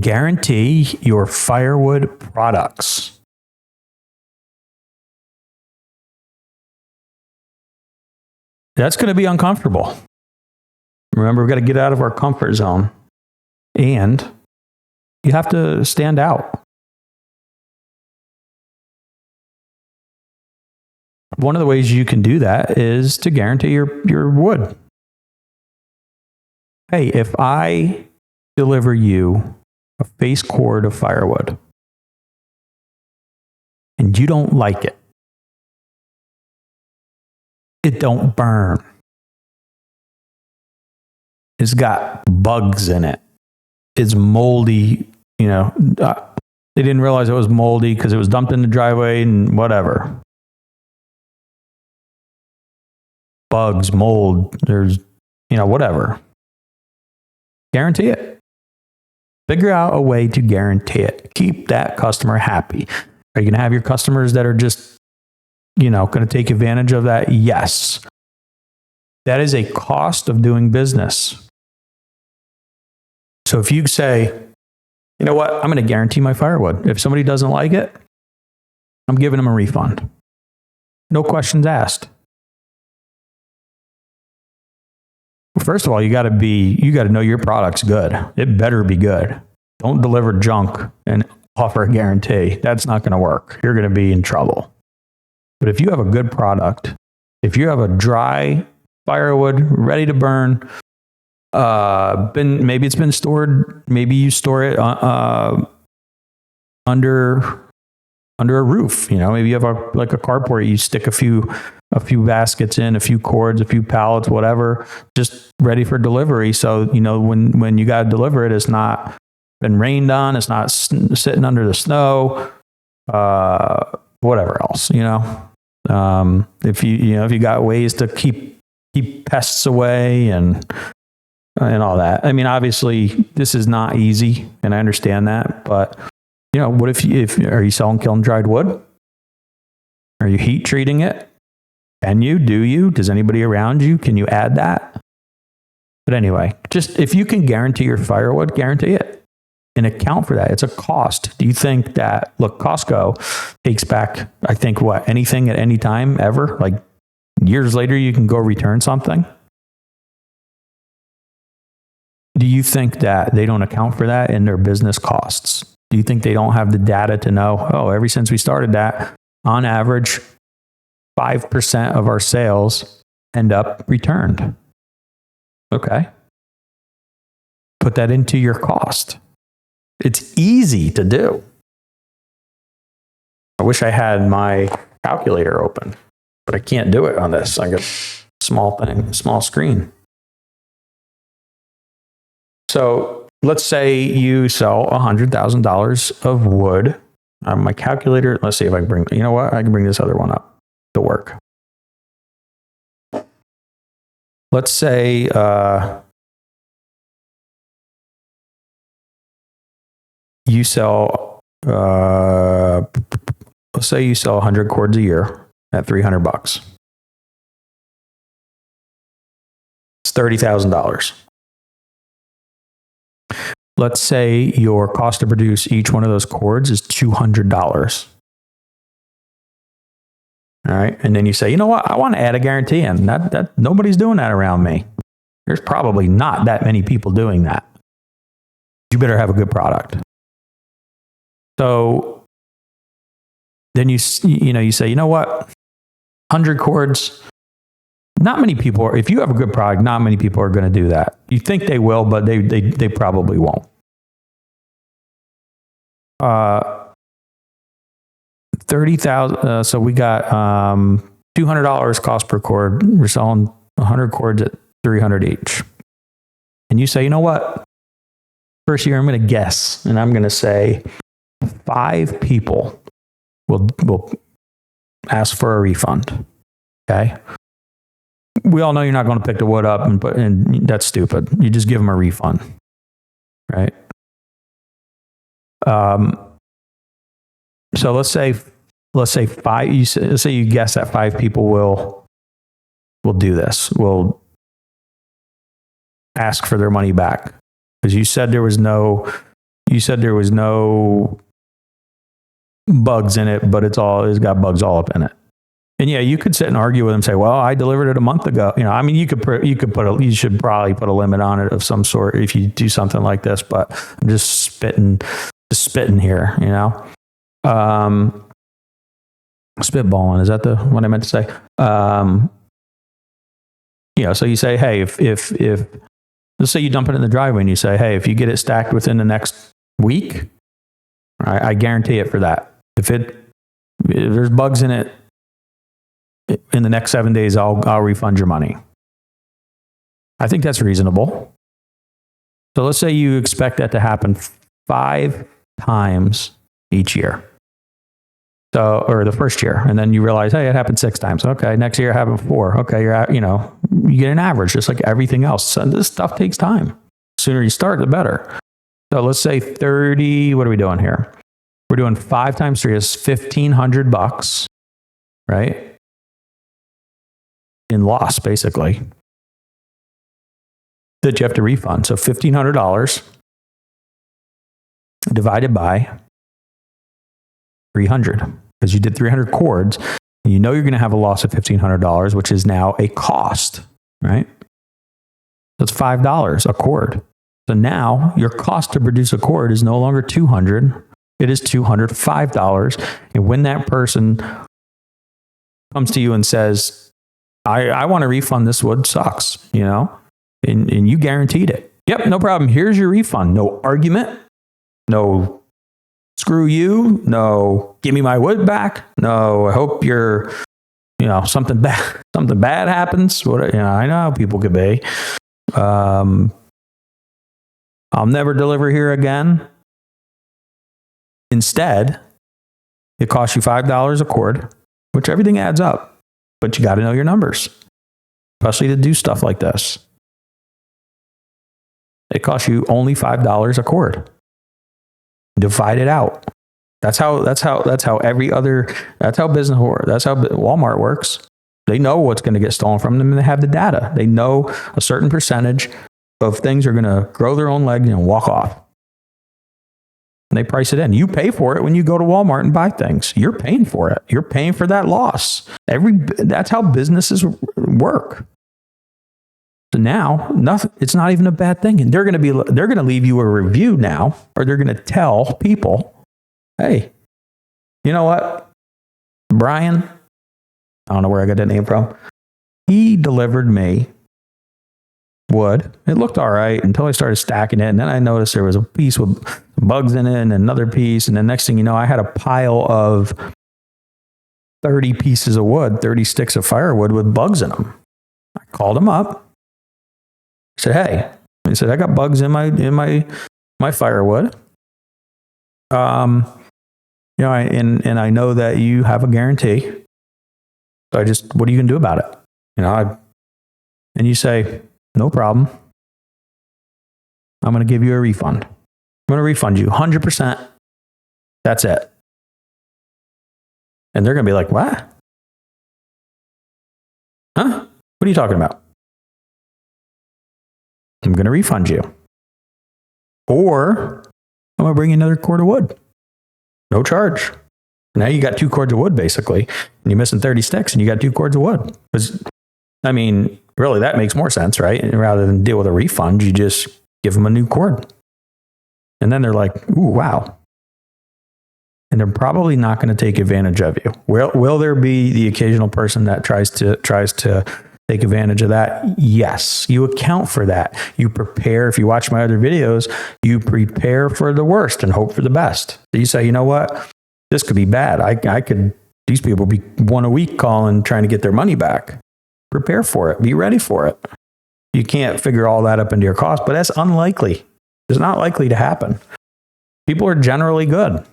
Guarantee your Firewood products. That's going to be uncomfortable. Remember, we've got to get out of our comfort zone. And you have to stand out. One of the ways you can do that is to guarantee your wood. Hey, if I deliver you a face cord of firewood and you don't like it, it don't burn. It's got bugs in it. It's moldy, they didn't realize it was moldy because it was dumped in the driveway and whatever. Bugs, mold, there's, whatever. Guarantee it. Figure out a way to guarantee it. Keep that customer happy. Are you going to have your customers that are just, going to take advantage of that? Yes. That is a cost of doing business. So if you say, you know what, I'm going to guarantee my firewood. If somebody doesn't like it, I'm giving them a refund. No questions asked. First of all, you got to know your product's good. It better be good. Don't deliver junk and offer a guarantee. That's not going to work. You're going to be in trouble. But if you have a good product, if you have a dry firewood ready to burn, maybe it's been stored, maybe you store it under a roof. Maybe you have a carport. You stick a few baskets in, a few cords, a few pallets, whatever, just ready for delivery. So, when you got to deliver it, it's not been rained on. It's not sitting under the snow, whatever else, if you got ways to keep pests away and all that. I mean, obviously this is not easy and I understand that, but what if are you selling kiln dried wood? Are you heat treating it? Can you? Do you? Does anybody around you? Can you add that? But anyway, just if you can guarantee your firewood, guarantee it and account for that. It's a cost. Do you think that, look, Costco takes back, I think, anything at any time ever? Like years later, you can go return something. Do you think that they don't account for that in their business costs? Do you think they don't have the data to know, ever since we started that, on average, 5% of our sales end up returned? Okay. Put that into your cost. It's easy to do. I wish I had my calculator open, but I can't do it on this. I got a small screen. So let's say you sell $100,000 of wood. My calculator, let's see if I can I can bring this other one up to work. Let's say you sell, let's say you sell 100 cords a year at $300. It's $30,000. Let's say your cost to produce each one of those cords is $200. All right. And then you say, you know what? I want to add a guarantee in. That nobody's doing that around me. There's probably not that many people doing that. You better have a good product. So then you say, you know what? 100 cords. Not many people if you have a good product, not many people are going to do that. You think they will, but they probably won't. 30,000. So we got $200 cost per cord. We're selling 100 cords at $300 each. And you say, you know what? First year, I'm going to guess, and I'm going to say 5 people will ask for a refund. Okay. We all know you're not going to pick the wood up, and that's stupid. You just give them a refund, right? So let's say 5. Let's say you guess that 5 people will do this. Will ask for their money back because you said there was no you said there was no bugs in it, but it's got bugs all up in it. And yeah, you could sit and argue with them, say, "Well, I delivered it a month ago." I mean, you should probably put a limit on it of some sort if you do something like this. But I'm just spitting here, spitballing. Is that what I meant to say? So you say, "Hey, if let's say you dump it in the driveway and you say, hey, if you get it stacked within the next week, I guarantee it for that. If there's bugs in it in the next 7 days, I'll refund your money." I think that's reasonable. So let's say you expect that to happen 5 times each year. So, or the first year, and then you realize, hey, it happened 6 times. Okay, next year it happened 4. Okay, you get an average, just like everything else. So this stuff takes time. The sooner you start, the better. So let's say 30. What are we doing here? We're doing 5 times 3 is $1,500, right? In loss, basically, that you have to refund. So $1,500 divided by 300, because you did 300 cords, and you're going to have a loss of $1,500, which is now a cost, right? That's $5 a cord. So now your cost to produce a cord is no longer $200, it is $205. And when that person comes to you and says, I want to refund, this wood sucks, and you guaranteed it. Yep, no problem. Here's your refund. No argument. No screw you. No, give me my wood back. No, I hope you're, something bad happens. I know how people could be. I'll never deliver here again. Instead, it costs you $5 a cord, which everything adds up. But you got to know your numbers, especially to do stuff like this. It costs you only $5 a cord. Divide it out. That's how business works. That's how Walmart works. They know what's going to get stolen from them, and they have the data. They know a certain percentage of things are going to grow their own legs and walk off. And they price it in. You pay for it when you go to Walmart and buy things. You're paying for it. You're paying for that loss. That's how businesses work. So now, it's not even a bad thing. And they're going to leave you a review now, or they're going to tell people, hey, you know what? Brian, I don't know where I got that name from. He delivered me wood. It looked all right until I started stacking it. And then I noticed there was a piece with bugs in it and another piece. And the next thing you know, I had a pile of 30 pieces of wood, 30 sticks of firewood with bugs in them. I called him up. I said, hey, I got bugs in my firewood. And I know that you have a guarantee. So what are you going to do about it? And you say, no problem. I'm going to give you a refund. I'm going to refund you 100%. That's it. And they're going to be like, what? Huh? What are you talking about? I'm going to refund you. Or I'm going to bring you another cord of wood. No charge. Now you got 2 cords of wood, basically. And you're missing 30 sticks, and you got 2 cords of wood. Really, that makes more sense, right? And rather than deal with a refund, you just give them a new cord. And then they're like, ooh, wow. And they're probably not going to take advantage of you. Will there be the occasional person that tries to take advantage of that? Yes. You account for that. You prepare. If you watch my other videos, you prepare for the worst and hope for the best. You say, you know what? This could be bad. These people be one a week calling, trying to get their money back. Prepare for it. Be ready for it. You can't figure all that up into your cost, but that's unlikely. It's not likely to happen. People are generally good.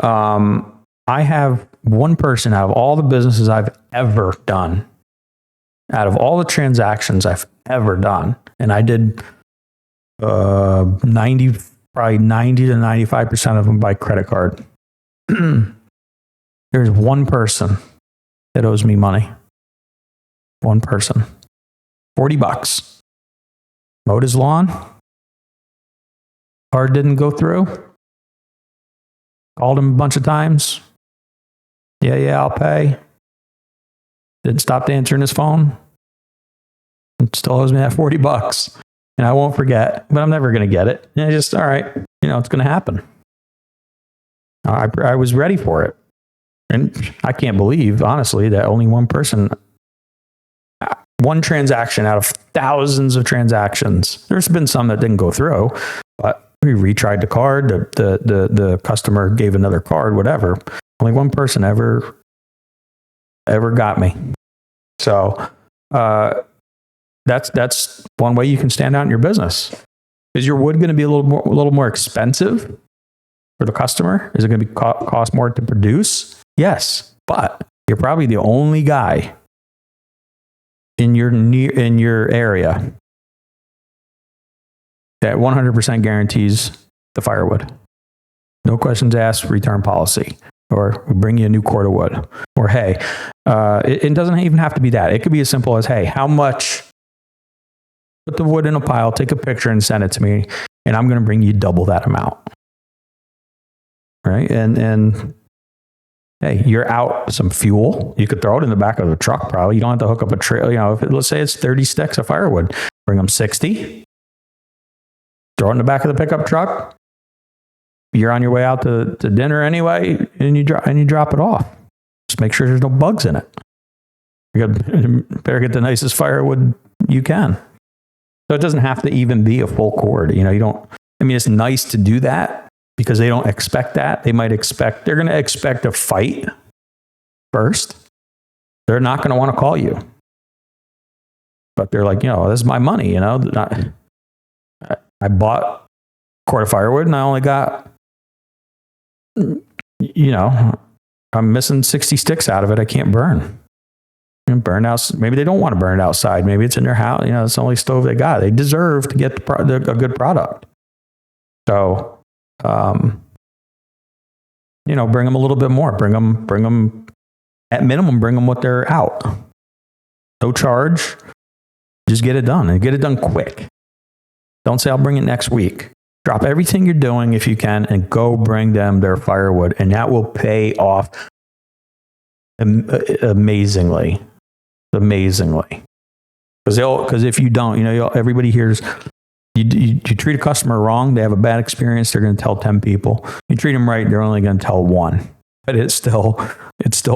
I have one person out of all the businesses I've ever done, out of all the transactions I've ever done, and I did probably 90 to 95% of them by credit card. There's one person that owes me money. One person. $40. Mowed his lawn. Card didn't go through. Called him a bunch of times. Yeah, I'll pay. Didn't stop answering his phone. And still owes me that $40. And I won't forget, but I'm never going to get it. And I just, all right, it's going to happen. I was ready for it. And I can't believe, honestly, that only one transaction out of thousands of transactions. There's been some that didn't go through, but we retried the card. The customer gave another card, whatever. Only one person ever got me. So that's one way you can stand out in your business. Is your wood going to be a little more expensive for the customer? Is it going to be cost more to produce? Yes, but you're probably the only guy in your area that 100% guarantees the firewood. No questions asked, return policy, or we bring you a new cord of wood, or hey, it doesn't even have to be that. It could be as simple as, hey, how much? Put the wood in a pile, take a picture and send it to me, and I'm going to bring you double that amount. Right? And hey, you're out some fuel. You could throw it in the back of a truck, probably. You don't have to hook up a trailer. Let's say it's 30 sticks of firewood. Bring them 60. Throw it in the back of the pickup truck. You're on your way out to dinner anyway, and you drop it off. Just make sure there's no bugs in it. You better get the nicest firewood you can. So it doesn't have to even be a full cord. It's nice to do that, because they don't expect that. They're going to expect a fight first. They're not going to want to call you. But they're like, this is my money, I bought a quart of firewood and I only got, I'm missing 60 sticks out of it. I can't burn. Burn out. Maybe they don't want to burn it outside. Maybe it's in their house. It's the only stove they got. They deserve to get a good product. So, bring them a little bit more. Bring them at minimum. Bring them what they're out. No charge. Just get it done, and get it done quick. Don't say I'll bring it next week. Drop everything you're doing if you can, and go bring them their firewood, and that will pay off amazingly. Because if you don't, everybody hears. You treat a customer wrong, they have a bad experience, they're going to tell 10 people. You treat them right, they're only going to tell one. But it's still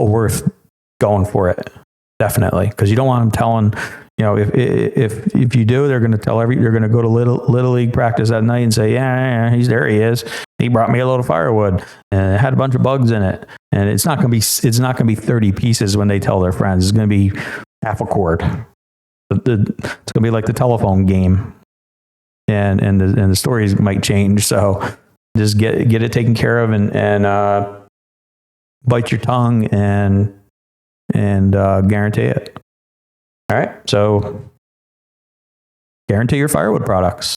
worth going for it, definitely, because you don't want them telling. If you do, they're going to they're going to go to little league practice that night and say, yeah, he is. He brought me a load of firewood and it had a bunch of bugs in it. And it's not going to be 30 pieces when they tell their friends. It's going to be half a cord. It's going to be like the telephone game. And the stories might change. So just get it taken care of and bite your tongue and guarantee it. All right. So guarantee your firewood products.